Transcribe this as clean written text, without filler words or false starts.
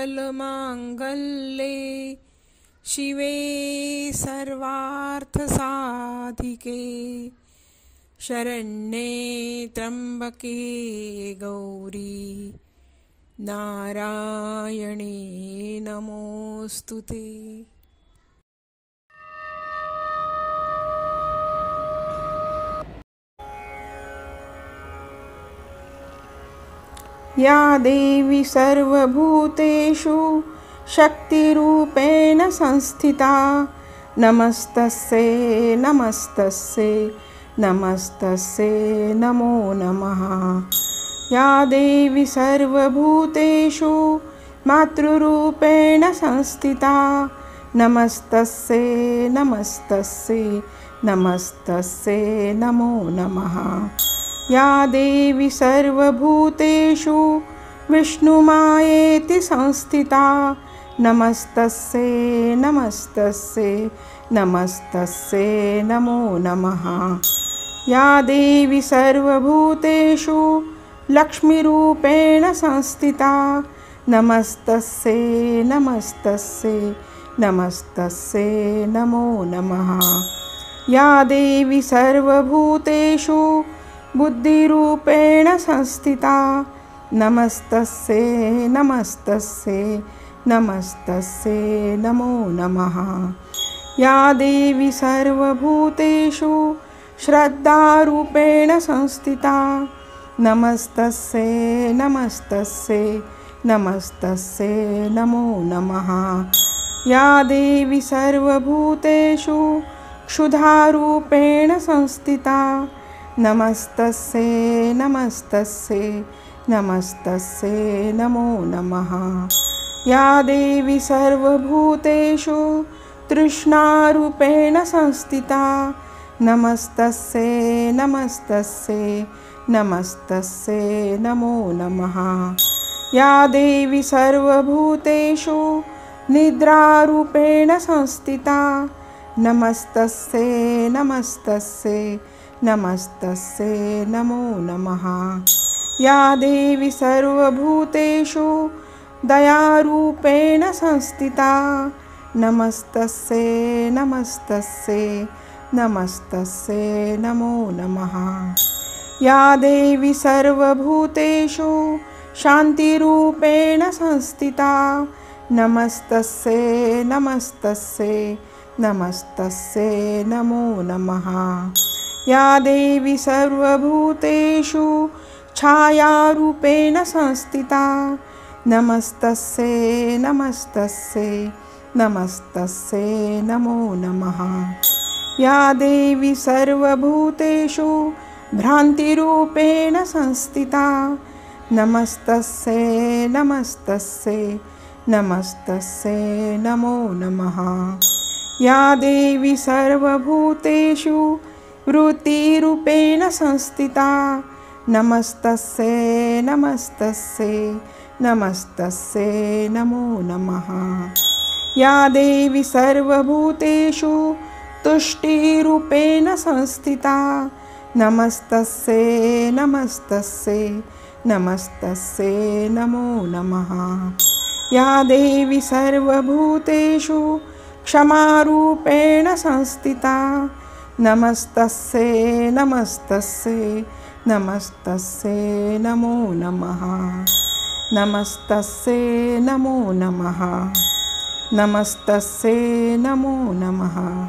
सर्वमङ्गलमाङ्गल्ये शिवे सर्वार्थसाधिके शरण्ये त्र्यम्बके गौरी नारायणे नमोऽस्तुते। या देवी सर्वभूतेषु शक्तिरूपेण संस्थिता नमस्तस्यै नमस्तस्यै नमस्तस्यै नमो नमः। या देवी सर्वभूतेषु मातृरूपेण संस्थिता नमस्तस्यै नमस्तस्यै नमस्तस्यै नमो नमः। या देवी सर्वभूतेषु विष्णुमायेति संस्थिता नमस्तस्यै नमस्तस्यै नमस्तस्यै नमो नमः। या देवी सर्वभूतेषु लक्ष्मीरूपेण संस्थिता नमस्तस्यै नमस्तस्यै नमस्तस्यै नमो नमः। या देवी सर्वभूतेषु बुद्धिरूपेण संस्थिता नमस्तस्यै नमस्तस्यै नमस्तस्यै नमो नमः। या देवी सर्वभूतेषु श्रद्धारूपेण संस्थिता नमस्तस्यै नमस्तस्यै नमस्तस्यै नमो नमः। या देवी सर्वभूतेषु क्षुधारूपेण संस्थिता नमस्तस्यै नमस्तस्यै नमस्तस्यै नमो नमः। या देवी सर्वभूतेषु तृष्णारूपेण संस्थिता नमस्तस्यै नमस्तस्यै नमस्तस्यै नमो नमः। या देवी सर्वभूतेषु निद्रारूपेण संस्थिता नमस्तस्यै नमस्तस्यै नमस्तस्यै नमो नमः। या देवी सर्वभूतेषु दयारूपेण संस्थिता नमस्तस्यै नमस्तस्यै नमस्तस्यै नमो नमः। या देवी सर्वभूतेषु शान्तिरूपेण संस्थिता नमस्तस्यै नमस्तस्यै नमस्तस्यै नमो नमः। या देवी सर्वभूतेषु छायारूपेण संस्थिता नमस्तस्यै नमस्तस्यै नमस्तस्यै नमो नमः। या देवी सर्वभूतेषु भ्रान्तिरूपेण संस्थिता नमस्तस्यै नमस्तस्यै नमस्तस्यै नमो नमः। या देवी सर्वभूतेषु वृत्तिरूपेण संस्थिता नमस्तस्यै नमस्तस्यै नमस्तस्यै नमो नमः। या देवी सर्वभूतेषु तुष्टिरूपेण संस्थिता नमस्तस्यै नमस्तस्यै नमस्तस्यै नमो नमः। या देवी सर्वभूतेषु क्षमारूपेण संस्थिता नमस्तस्यै नमस्तस्यै नमस्तस्यै नमो नमः। नमस्तस्यै नमो नमः। नमस्तस्यै नमो नमः।